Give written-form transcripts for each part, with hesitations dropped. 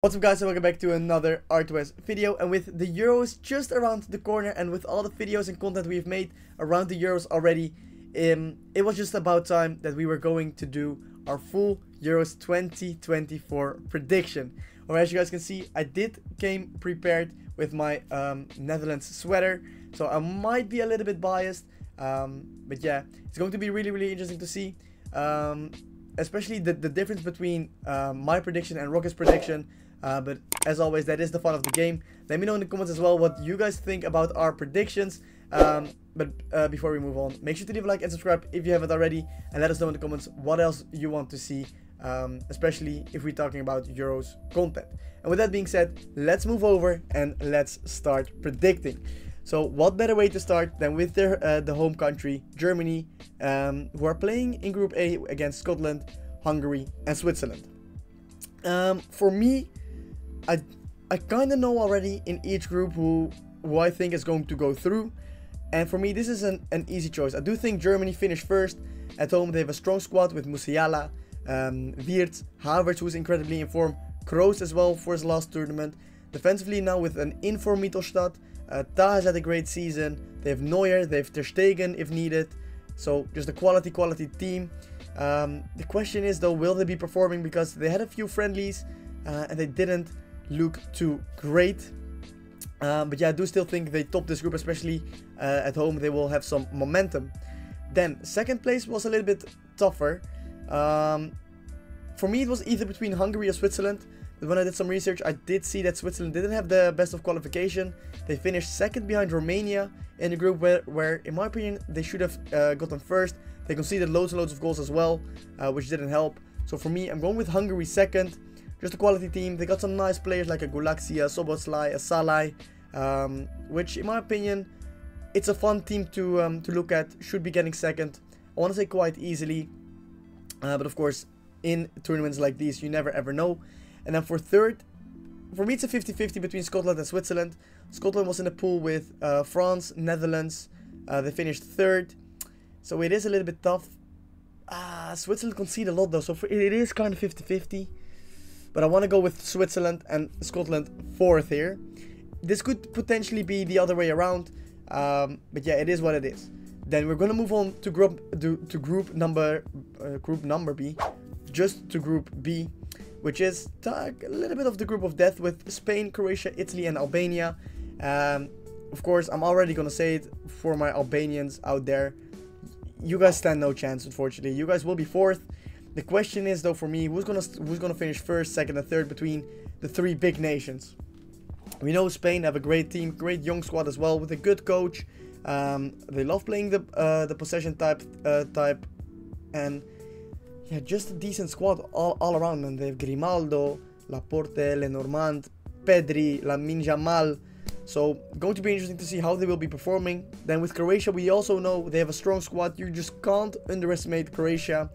What's up guys, and welcome back to another R2S video. And with the Euros just around the corner and with all the videos and content we've made around the Euros already, it was just about time that we were going to do our full Euros 2024 prediction. Or as you guys can see, I came prepared with my Netherlands sweater, so I might be a little bit biased, but yeah, it's going to be really interesting to see, especially the difference between my prediction and Rocket's prediction. But as always, that is the fun of the game. Let me know in the comments as well what you guys think about our predictions. But before we move on, make sure to leave a like and subscribe if you haven't already, and let us know in the comments what else you want to see, especially if we're talking about Euros content. And with that being said, let's move over and let's start predicting. So what better way to start than with the home country, Germany, who are playing in Group A against Scotland, Hungary and Switzerland. For me, I kind of know already in each group who I think is going to go through, and for me this is an easy choice. I do think Germany finished first. At home they have a strong squad with Musiala, Wirtz, Havertz, who is incredibly in form, Kroos as well for his last tournament. Defensively now with an informed Mittelstadt, Ta has had a great season, they have Neuer, they have Ter Stegen if needed, so just a quality team. The question is though, will they be performing, because they had a few friendlies and they didn't look too great, but yeah, I do still think they top this group, especially at home they will have some momentum. Then second place was a little bit tougher. For me it was either between Hungary or Switzerland, but when I did some research I did see that Switzerland didn't have the best of qualification. They finished second behind Romania in a group where in my opinion they should have gotten first. They conceded loads and loads of goals as well, which didn't help. So for me, I'm going with Hungary second. Just a quality team. They got some nice players like a Gulaxia, Soboslai, a Salah, which in my opinion, it's a fun team to look at. Should be getting second. I want to say quite easily, but of course, in tournaments like these, you never ever know. And then for third, for me it's a 50-50 between Scotland and Switzerland. Scotland was in the pool with France, Netherlands. They finished third. So it is a little bit tough. Switzerland conceded a lot though, so it is kind of 50-50. But I want to go with Switzerland and Scotland fourth here. This could potentially be the other way around. But yeah, it is what it is. Then we're going to move on to group number B. Just to Group B, which is a little bit of the group of death with Spain, Croatia, Italy and Albania. Of course, I'm already going to say it for my Albanians out there. You guys stand no chance, unfortunately. You guys will be fourth. The question is though for me, who's gonna finish first, second and third between the three big nations. We know Spain have a great team, great young squad as well, with a good coach. They love playing the possession type, and yeah, just a decent squad all around. And they have Grimaldo, Laporte, Lenormand, Pedri, Lamine Yamal. So going to be interesting to see how they will be performing. Then with Croatia, we also know they have a strong squad. You just can't underestimate Croatia.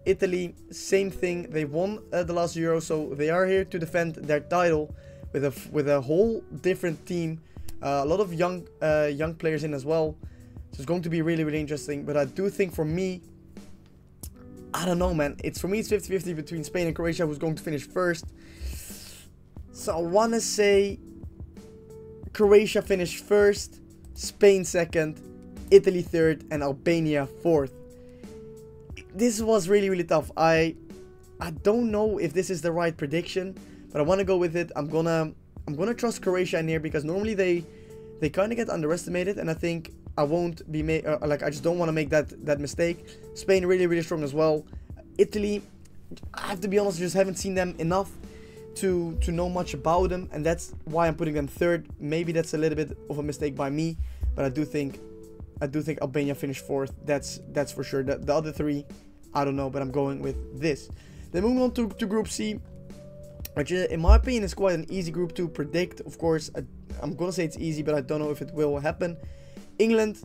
Italy, same thing. They won the last Euro, so they are here to defend their title with a whole different team. A lot of young players in as well. So it's going to be really interesting. But I do think for me, I don't know, man. For me, it's 50-50 between Spain and Croatia, who's going to finish first. So I want to say Croatia finished first, Spain second, Italy third, and Albania fourth. This was really tough. I don't know if this is the right prediction, but I want to go with it. I'm gonna trust Croatia in here, because normally they kind of get underestimated, and I think I won't be I just don't want to make that mistake. Spain really strong as well. Italy, I have to be honest, I just haven't seen them enough to know much about them, and that's why I'm putting them third. Maybe that's a little bit of a mistake by me, but I do think Albania finished fourth. That's for sure. The other three, I don't know, but I'm going with this. Then moving on to Group C, which in my opinion is quite an easy group to predict. Of course, I'm gonna say it's easy, but I don't know if it will happen. England,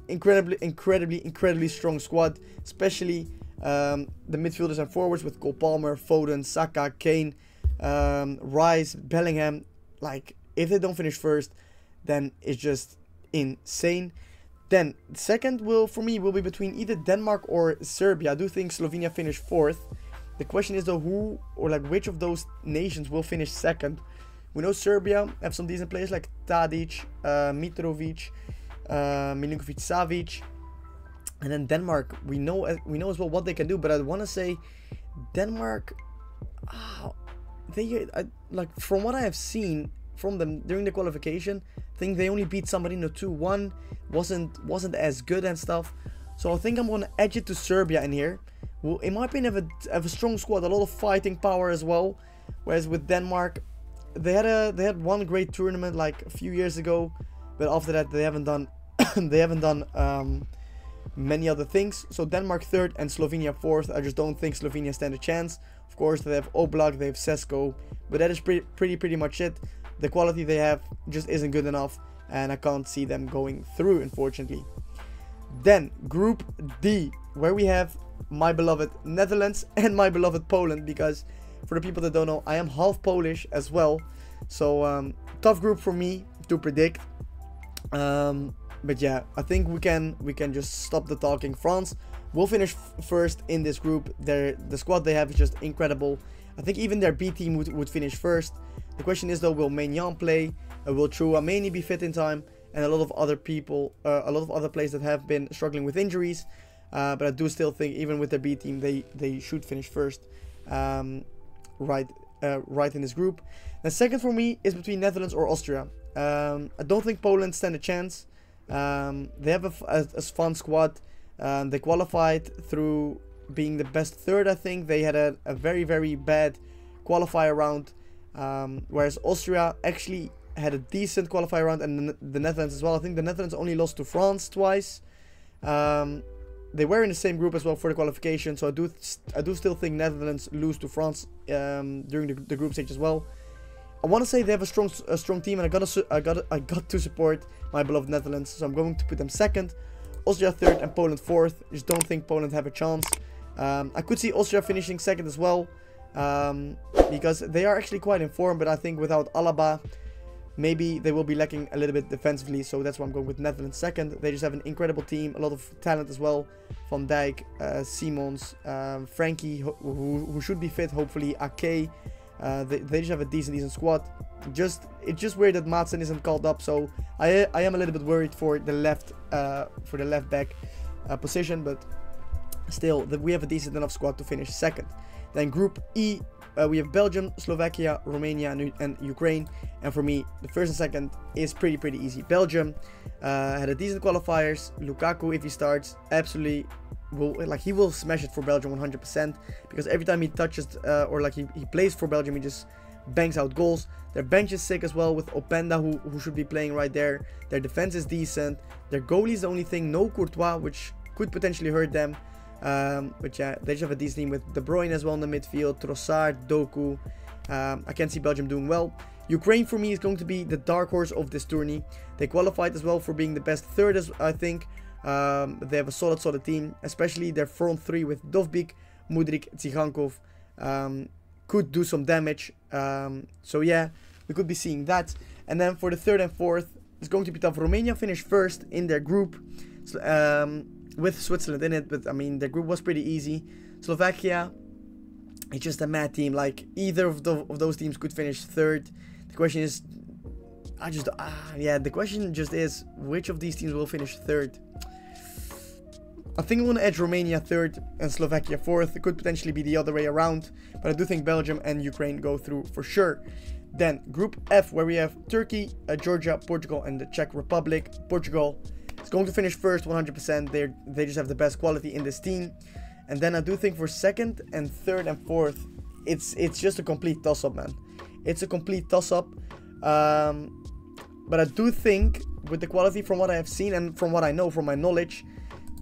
incredibly strong squad, especially the midfielders and forwards with Cole Palmer, Foden, Saka, Kane, Rice, Bellingham. Like, if they don't finish first, then it's just insane. Then second for me will be between either Denmark or Serbia. I do think Slovenia finished fourth. The question is though, who or like which of those nations will finish second? We know Serbia have some decent players like Tadic, Mitrovic, Milinkovic Savic, and then Denmark. We know as well what they can do, but I want to say Denmark. Like from what I have seen from them during the qualification, I think they only beat San Marino 2-1. wasn't as good and stuff. So I think I'm gonna edge it to Serbia in here. Well, in my opinion, have a strong squad, a lot of fighting power as well. Whereas with Denmark, they had one great tournament like a few years ago, but after that they haven't done many other things. So Denmark third and Slovenia fourth. I just don't think Slovenia stand a chance. Of course, they have Oblak, they have Sesko, but that is pretty much it. The quality they have just isn't good enough, and I can't see them going through, unfortunately. Then Group D, where we have my beloved Netherlands and my beloved Poland, because for the people that don't know, I am half Polish as well. So tough group for me to predict. But yeah, I think we can just stop the talking. France will finish first in this group. The squad they have is just incredible. I think even their B team would finish first. The question is though, will Maignan play? Will Chouameni be fit in time? And a lot of other people, a lot of other players that have been struggling with injuries. But I do still think even with their B team, they should finish first. Right in this group. The second for me is between Netherlands or Austria. I don't think Poland stand a chance. They have a fun squad. They qualified through being the best third, I think. They had a very bad qualifier round, whereas Austria actually had a decent qualifier round, and the Netherlands as well. I think the Netherlands only lost to France twice. They were in the same group as well for the qualification, so I do still think Netherlands lose to France during the group stage as well. I want to say they have a strong team, and I got to support my beloved Netherlands, so I'm going to put them second, Austria third, and Poland fourth. Just don't think Poland have a chance. I could see Austria finishing second as well, because they are actually quite in form, but I think without Alaba, maybe they will be lacking a little bit defensively, so that's why I'm going with Netherlands second. They just have an incredible team, a lot of talent as well. Van Dijk, Simons, Frankie, who should be fit, hopefully, Ake. They just have a decent squad. It's just weird that Madsen isn't called up, so I am a little bit worried for the left back position, but still we have a decent enough squad to finish second. Then Group E, we have Belgium, Slovakia, Romania, and Ukraine. And for me, the first and second is pretty easy. Belgium had a decent qualifiers. Lukaku, if he starts, absolutely he will smash it for Belgium 100%, because every time he touches or like he plays for Belgium, he just bangs out goals. Their bench is sick as well, with Openda who should be playing right there. Their defense is decent. Their goalie is the only thing, no Courtois, which could potentially hurt them. But yeah, they just have a decent team with De Bruyne as well in the midfield, Trossard, Doku. I can see Belgium doing well. Ukraine for me is going to be the dark horse of this tourney. They qualified as well for being the best third, I think. They have a solid team, especially their front three with Dovbyk, Mudryk, Tsigankov. Could do some damage. So yeah, we could be seeing that. And then for the third and fourth, it's going to be tough. Romania finished first in their group, with Switzerland in it, but I mean their group was pretty easy. Slovakia, it's just a mad team. Like either of those teams could finish third. The question is, the question just is, which of these teams will finish third? I think I'm going to edge Romania third and Slovakia fourth. It could potentially be the other way around, but I do think Belgium and Ukraine go through for sure. Then Group F, where we have Turkey, Georgia, Portugal, and the Czech Republic. Portugal is going to finish first 100%. They just have the best quality in this team. And then I do think for second and third and fourth, it's just a complete toss-up, man. It's a complete toss-up. But I do think with the quality from what I have seen and from what I know, from my knowledge,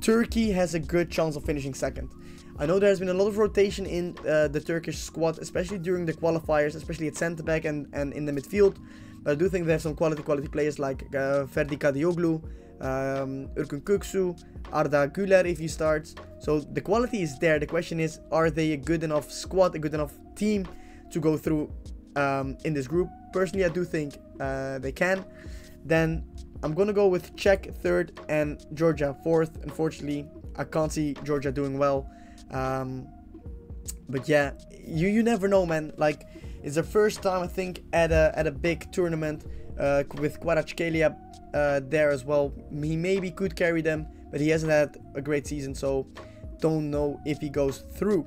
Turkey has a good chance of finishing second. I know there's been a lot of rotation in the Turkish squad, especially during the qualifiers, especially at centre back and in the midfield. But I do think they have some quality players like Ferdi Kadioglu, Urkun Kuksu, Arda Güler if he starts. So the quality is there. The question is, are they a good enough squad, a good enough team to go through in this group? Personally, I do think they can. Then I'm going to go with Czech third and Georgia fourth. Unfortunately, I can't see Georgia doing well. But yeah, you never know, man. Like, it's the first time I think at a big tournament with Kvaratskhelia there as well. He maybe could carry them, but he hasn't had a great season, so don't know if he goes through.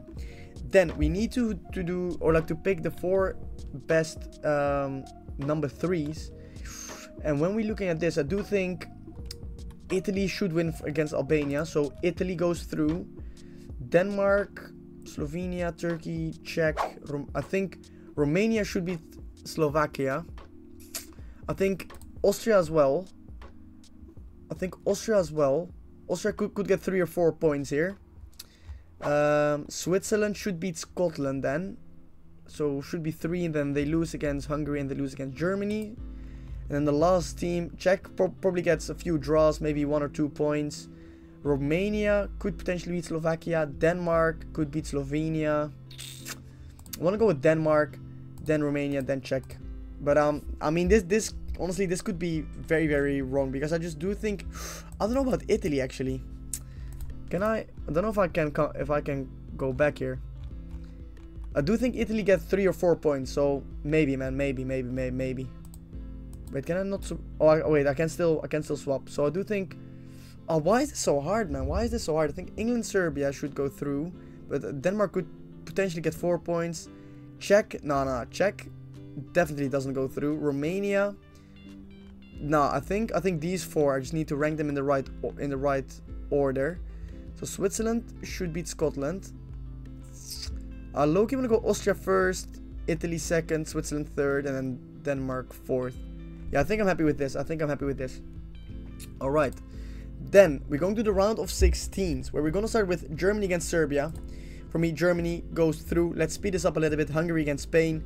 Then we need to do, or like to pick the 4 best number 3s. And when we're looking at this, I do think Italy should win against Albania, so Italy goes through. Denmark, Slovenia, Turkey, Czech. I think Romania should beat Slovakia. I think Austria as well. Austria could get 3 or 4 points here. Switzerland should beat Scotland then. So should be 3, and then they lose against Hungary and they lose against Germany. And then the last team, Czech probably gets a few draws, maybe 1 or 2 points. Romania could potentially beat Slovakia. Denmark could beat Slovenia. I want to go with Denmark, then Romania, then Czech. But I mean, this honestly, this could be very, very wrong, because I just do think, I don't know about Italy actually. I don't know if I can go back here. I do think Italy gets 3 or 4 points, so maybe, man, maybe. Wait, can I not? Oh, wait, I can still swap. So I do think. Oh, why is this so hard, man? Why is this so hard? I think England, Serbia should go through, but Denmark could potentially get 4 points. Czech, no, Czech definitely doesn't go through. Romania, no, I think these 4. I just need to rank them in the right order. So Switzerland should beat Scotland. Loki, I'm gonna go Austria first, Italy second, Switzerland third, and then Denmark fourth. Yeah, I think I'm happy with this. All right. Then we're going to the round of 16s, where we're going to start with Germany against Serbia. For me, Germany goes through. Let's speed this up a little bit. Hungary against Spain.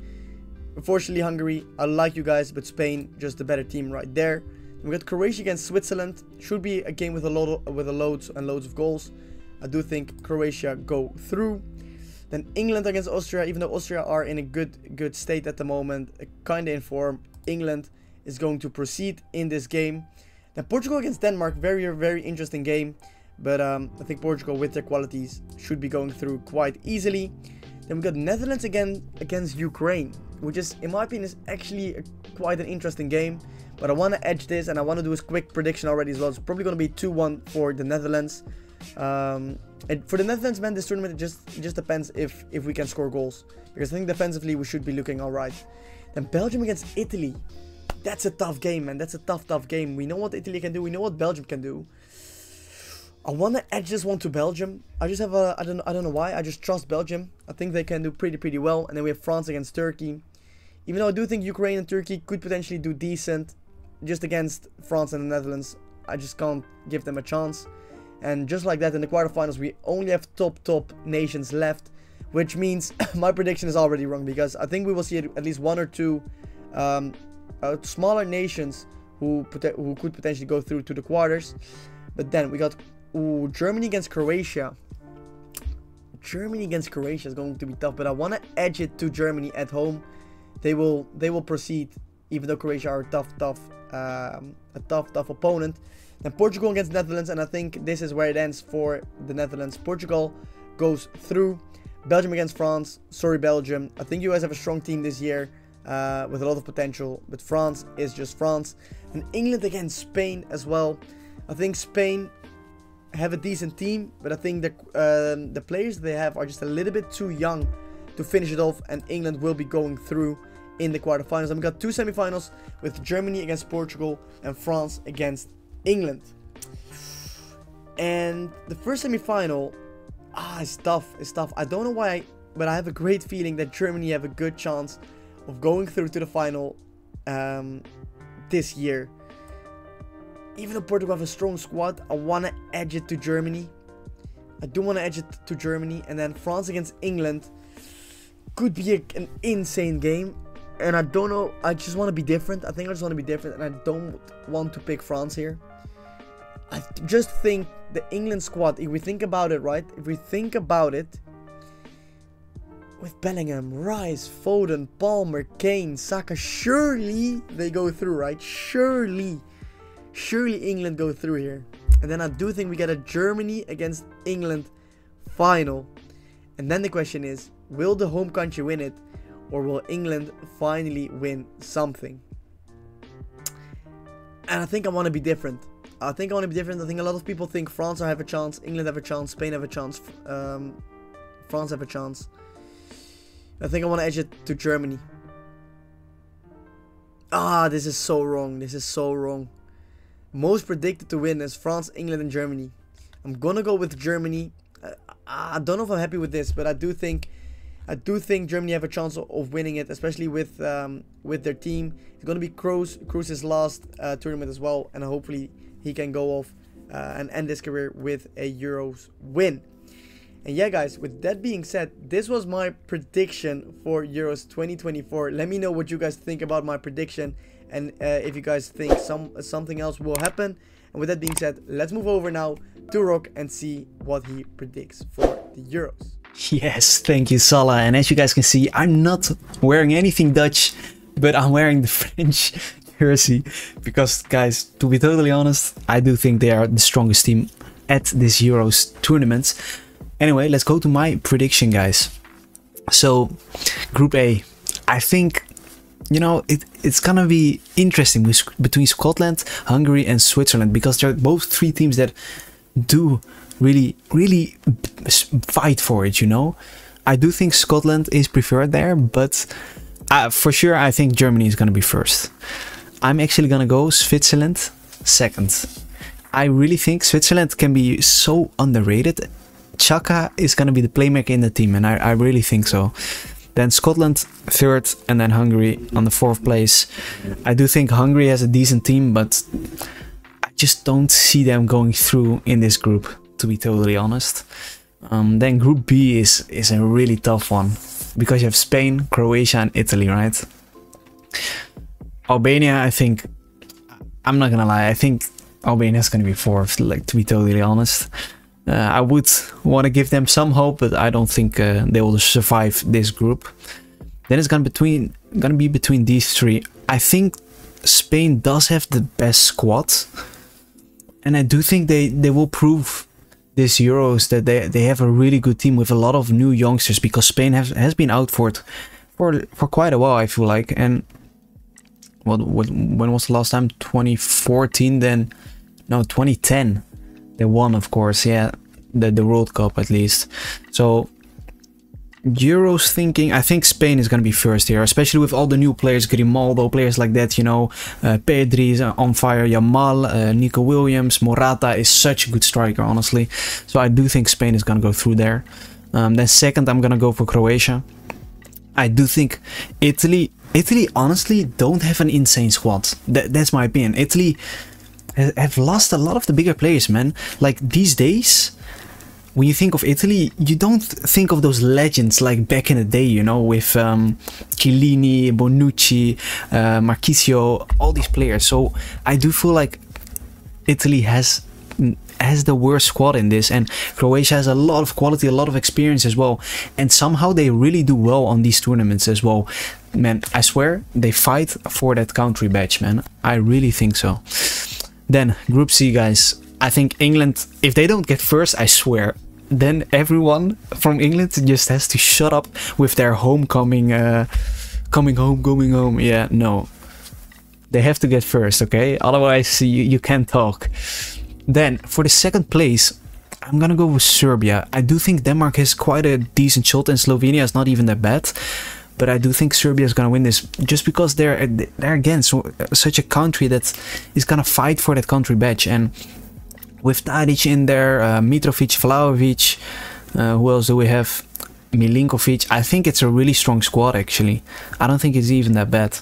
Unfortunately, Hungary, I like you guys, but Spain, just the better team right there. Then we got Croatia against Switzerland. Should be a game with loads and loads of goals. I do think Croatia go through. Then England against Austria. Even though Austria are in a good state at the moment, kind of in form, England is going to proceed in this game. Then Portugal against Denmark, very, very interesting game. But I think Portugal, with their qualities, should be going through quite easily. Then we got Netherlands again against Ukraine, which is, in my opinion, is actually quite an interesting game. But I want to edge this, and I want to do a quick prediction already as well. It's probably going to be 2-1 for the Netherlands. And for the Netherlands, man, this tournament, it just depends if we can score goals. Because I think defensively, we should be looking alright. Then Belgium against Italy. That's a tough game, man. That's a tough game. We know what Italy can do. We know what Belgium can do. I want to edge this one to Belgium. I just have a, I don't know why. I just trust Belgium. I think they can do pretty well. And then we have France against Turkey. Even though I do think Ukraine and Turkey could potentially do decent, just against France and the Netherlands, I just can't give them a chance. And just like that, in the quarterfinals, we only have top nations left, which means my prediction is already wrong, because I think we will see at least 1 or 2 smaller nations who could potentially go through to the quarters. But then we got Germany against Croatia. Germany against Croatia is going to be tough, but I want to edge it to Germany at home. They will proceed, even though Croatia are a tough opponent. Then Portugal against Netherlands, and I think this is where it ends for the Netherlands. Portugal goes through. Belgium against France. Sorry, Belgium. I think you guys have a strong team this year with a lot of potential, but France is just France. And England against Spain as well. I think Spain have a decent team, but I think the players they have are just a little bit too young to finish it off, and England will be going through in the quarterfinals. And we got 2 semifinals with Germany against Portugal and France against England. And the first semifinal, it's tough. I don't know why, but I have a great feeling that Germany have a good chance of going through to the final this year. Even though Portugal have a strong squad, I want to edge it to Germany. I do want to edge it to Germany. And then France against England could be an insane game. And I don't know, I just want to be different. I think I just want to be different, and I don't want to pick France here. I just think the England squad, if we think about it, right? If we think about it, with Bellingham, Rice, Foden, Palmer, Kane, Saka, surely they go through, right? Surely England go through here. And then I do think we get a Germany against England final. And then the question is, Will the home country win it, or will England finally win something? And I think I want to be different. I think a lot of people think France have a chance, England have a chance, Spain have a chance, France have a chance. I think I want to edge it to Germany. Ah, this is so wrong. This is so wrong. Most predicted to win is France, England, and Germany. I'm gonna go with Germany. I don't know if I'm happy with this, but I do think Germany have a chance of winning it, especially with their team. It's gonna be Kroos's last tournament as well, and hopefully he can go off and end his career with a Euros win. And yeah, guys, with that being said, this was my prediction for Euros 2024. Let me know what you guys think about my prediction, and if you guys think something else will happen. And with that being said, let's move over now to Rock and see what he predicts for the Euros. Yes, thank you, Salah. And as you guys can see, I'm not wearing anything Dutch, but I'm wearing the French jersey. Because, guys, to be totally honest, I do think they are the strongest team at this Euros tournament. Anyway, let's go to my prediction, guys. So, Group A, I think, you know, it's gonna be interesting between Scotland, Hungary, and Switzerland, because they're both three teams that do really fight for it, you know. I do think Scotland is preferred there, but for sure I think Germany is gonna be first. I'm actually gonna go Switzerland second. I really think Switzerland can be so underrated. Xhaka is gonna be the playmaker in the team, and I really think so. Then Scotland third, and then Hungary on the fourth place. I do think Hungary has a decent team, but I just don't see them going through in this group, to be totally honest. Then Group B is a really tough one, because you have Spain, Croatia, and Italy, right? Albania, I think, I'm not gonna lie, I think Albania is gonna be fourth, like, to be totally honest. I would want to give them some hope, but I don't think they will survive this group. Then it's gonna be between these three. I think Spain does have the best squad, and I do think they will prove this Euros that they have a really good team with a lot of new youngsters, because Spain has been out for quite a while, I feel like. And when was the last time? 2014, then no, 2010. They won, of course, yeah, the World Cup at least. So Euros thinking, I think Spain is going to be first here, especially with all the new players, Grimaldo, players like that, you know. Pedri is on fire, Yamal, Nico Williams, Morata is such a good striker, honestly. So I do think Spain is going to go through there. Then second, I'm going to go for Croatia. I do think Italy honestly don't have an insane squad. That's my opinion. Italy have lost a lot of the bigger players, man. Like, these days, when you think of Italy, you don't think of those legends like back in the day, you know, with Chiellini, Bonucci, Marchisio, all these players. So I do feel like Italy has the worst squad in this, and Croatia has a lot of quality, a lot of experience as well, and somehow they really do well on these tournaments as well. Man, I swear they fight for that country badge, man. I really think so. Then Group C, guys. I think England, if they don't get first, I swear, then everyone from England just has to shut up with their homecoming, coming home. Yeah, no. They have to get first, okay? Otherwise, you can't talk. Then, for the second place, I'm gonna go with Serbia. I do think Denmark has quite a decent shot, and Slovenia is not even that bad. But I do think Serbia is gonna win this, just because they're again such a country that is gonna fight for that country badge. And with Tadic in there, Mitrovic, Vlahovic, who else do we have? Milinkovic. I think it's a really strong squad, actually. I don't think it's even that bad.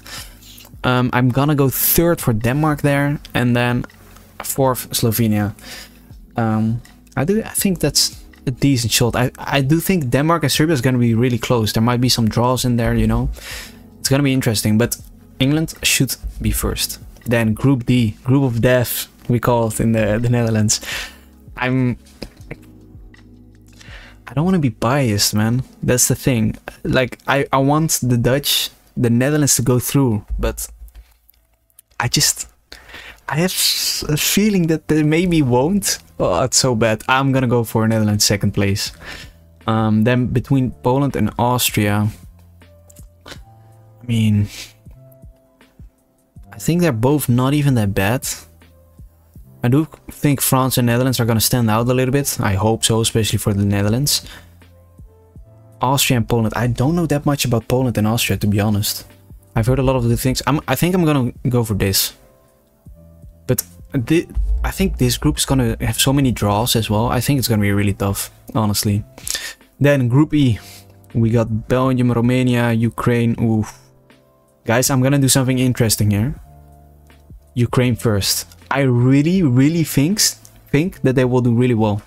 I'm gonna go third for Denmark there, and then fourth Slovenia. I think that's a decent shot. I do think Denmark and Serbia is going to be really close. There might be some draws in there, you know. It's going to be interesting, but England should be first. Then Group D, Group of Death, we call it in the Netherlands. I don't want to be biased, man. That's the thing. Like, I want the the Netherlands to go through, but I have a feeling that they maybe won't. Oh, it's so bad. I'm gonna go for Netherlands second place. Then between Poland and Austria, I mean, I think they're both not even that bad. I do think France and Netherlands are going to stand out a little bit. I hope so, especially for the Netherlands. Austria and Poland. I don't know that much about Poland and Austria, to be honest. I've heard a lot of good things. I think I'm going to go for this. But I think this group is going to have so many draws as well. I think it's going to be really tough, honestly. Then Group E. We got Belgium, Romania, Ukraine. Ooh. Guys, I'm going to do something interesting here. Ukraine first. I really think that they will do really well.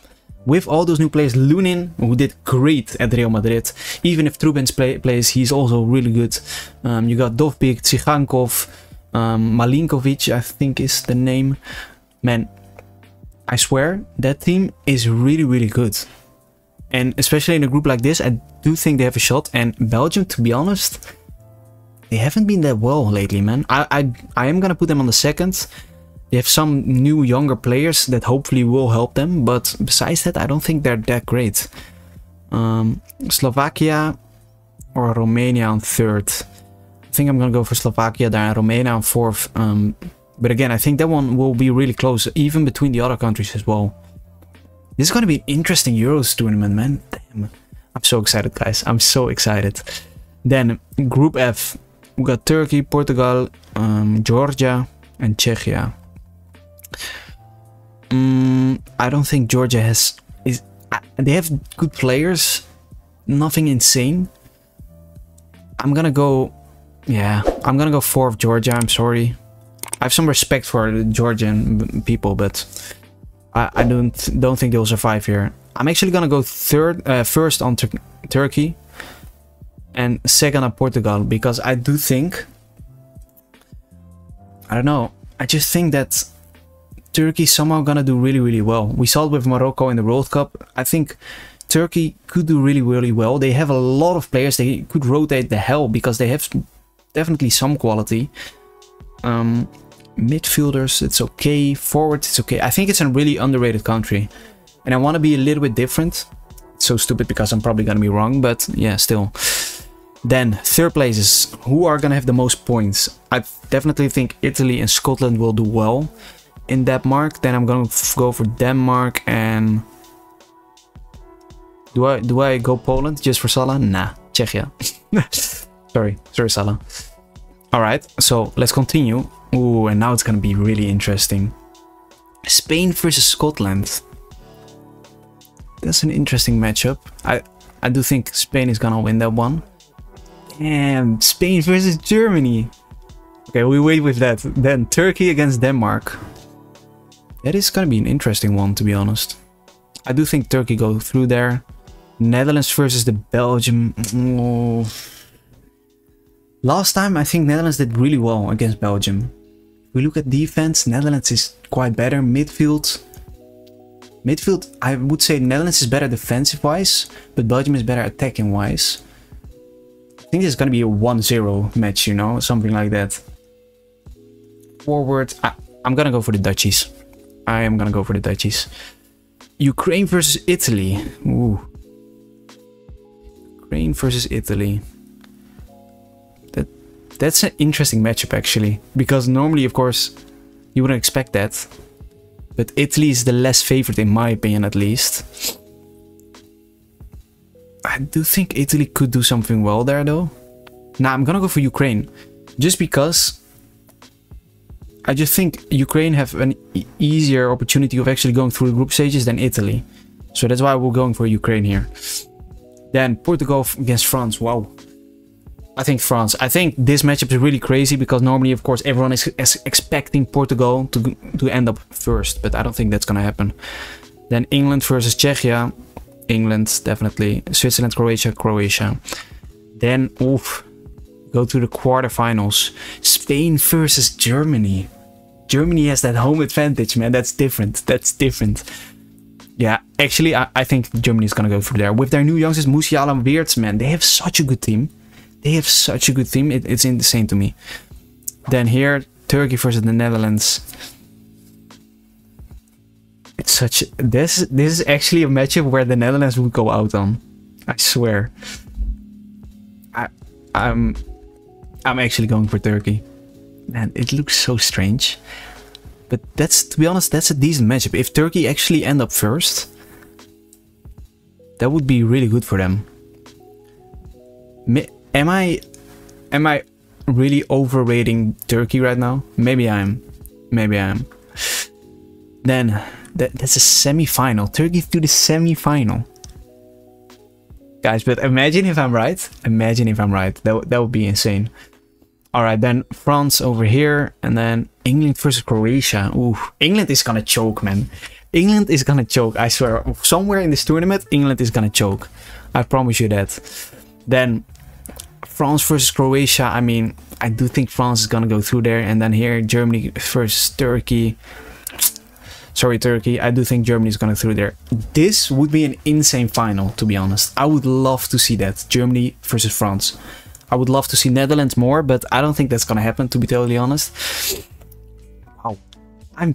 With all those new players, Lunin, who did great at Real Madrid. Even if Trubens plays, he's also really good. You got Dovbik, Tsigankov, Malinkovic, I think is the name. Man, I swear, that team is really good. And especially in a group like this, I do think they have a shot. And Belgium, to be honest, they haven't been that well lately, man. I am gonna put them on the second. They have some new younger players that hopefully will help them, but besides that, I don't think they're that great. Slovakia or Romania on third. I think I'm gonna go for Slovakia there and Romania on fourth. But again, I think that one will be really close, even between the other countries as well. This is gonna be an interesting Euros tournament, man. Damn. I'm so excited, guys. I'm so excited. Then Group F. We got Turkey, Portugal, Georgia, and Czechia. I don't think Georgia has... they have good players. Nothing insane. I'm gonna go... Yeah, I'm gonna go fourth Georgia. I'm sorry. I have some respect for the Georgian people, but I don't think they'll survive here. I'm actually gonna go first on Turkey and second on Portugal, because I do think... I don't know. I just think that Turkey's somehow gonna do really well. We saw it with Morocco in the World Cup. I think Turkey could do really well. They have a lot of players. They could rotate the hell because they have definitely some quality. Midfielders, it's okay. Forwards, it's okay. I think it's a really underrated country. And I want to be a little bit different. It's so stupid because I'm probably gonna be wrong, but yeah, still. Then third place is who are gonna have the most points. I definitely think Italy and Scotland will do well in that mark. Then I'm gonna go for Denmark and do I go Poland just for Salah? Nah, Czechia. sorry Salah. All right, so let's continue. Ooh, and now it's gonna be really interesting. Spain versus Scotland. That's an interesting matchup. I do think Spain is gonna win that one. And Spain versus Germany. Okay, we wait with that. Then Turkey against Denmark. That is gonna be an interesting one, to be honest. I do think Turkey go through there. Netherlands versus the Belgium. Oh. Last time I think Netherlands did really well against Belgium. If we look at defense, Netherlands is quite better. Midfield, I would say Netherlands is better defensive wise, but Belgium is better attacking wise. I think this is gonna be a 1-0 match, you know, something like that. Forward, I'm gonna go for the Dutchies. I am gonna go for the Dutchies. Ukraine versus Italy. Ooh. Ukraine versus Italy. That's an interesting matchup actually, because normally, of course, you wouldn't expect that. But Italy is the less favorite in my opinion, at least. I do think Italy could do something well there though. Nah, I'm gonna go for Ukraine. Just because I just think Ukraine have an easier opportunity of actually going through the group stages than Italy. So that's why we're going for Ukraine here. Then Portugal against France. Wow. I think France. I think this matchup is really crazy because normally, of course, everyone is expecting Portugal to end up first. But I don't think that's gonna happen. Then England versus Czechia. England, definitely. Switzerland, Croatia, Croatia. Then, oof, go to the quarterfinals. Spain versus Germany. Germany has that home advantage, man. That's different. That's different. Yeah, actually, I think Germany is gonna go through there. With their new youngsters, Musiala and Weerts, man. They have such a good team. They have such a good team. It's insane to me. Then here, Turkey versus the Netherlands. It's such... This is actually a matchup where the Netherlands would go out on. I swear. I'm actually going for Turkey. Man, it looks so strange. But that's, to be honest, that's a decent matchup. If Turkey actually end up first, that would be really good for them. Am I really overrating Turkey right now? Maybe I am. Maybe I am. Then that's a semi-final. Turkey to the semi-final. Guys, but imagine if I'm right. Imagine if I'm right. That would be insane. Alright, then France over here. And then England versus Croatia. Ooh, England is gonna choke, man. England is gonna choke, I swear. Somewhere in this tournament, England is gonna choke. I promise you that. Then France versus Croatia. I mean, I do think France is gonna go through there. And then here, Germany versus Turkey. Sorry, Turkey. I do think Germany is gonna through there. This would be an insane final, to be honest. I would love to see that. Germany versus France. I would love to see Netherlands more, but I don't think that's gonna happen, to be totally honest. Wow. I'm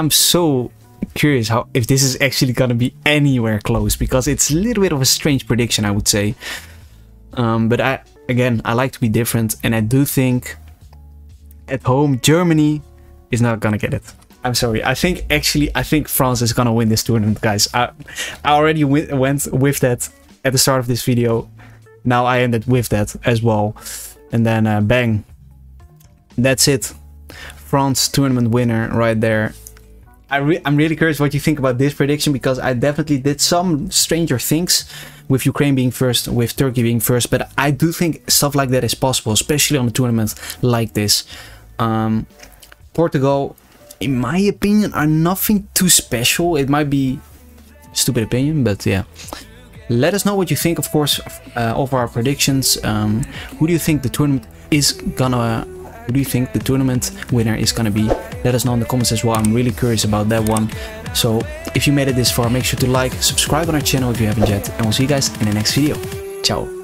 so curious if this is actually gonna be anywhere close, because it's a little bit of a strange prediction, I would say. But again, I like to be different, and I do think at home Germany is not gonna get it. I'm sorry. I think France is gonna win this tournament, guys. I already went with that at the start of this video. Now I ended with that as well, and then bang, that's it. France tournament winner right there. I'm really curious what you think about this prediction, because I definitely did some stranger things with Ukraine being first, with Turkey being first, but I do think stuff like that is possible, especially on a tournament like this. Portugal, in my opinion, are nothing too special. It might be a stupid opinion, but yeah. Let us know what you think, of course, of our predictions. Who do you think the tournament is gonna... Who do you think the tournament winner is gonna be? Let us know in the comments as well. I'm really curious about that one. So, if you made it this far, make sure to like, subscribe on our channel if you haven't yet. And we'll see you guys in the next video. Ciao.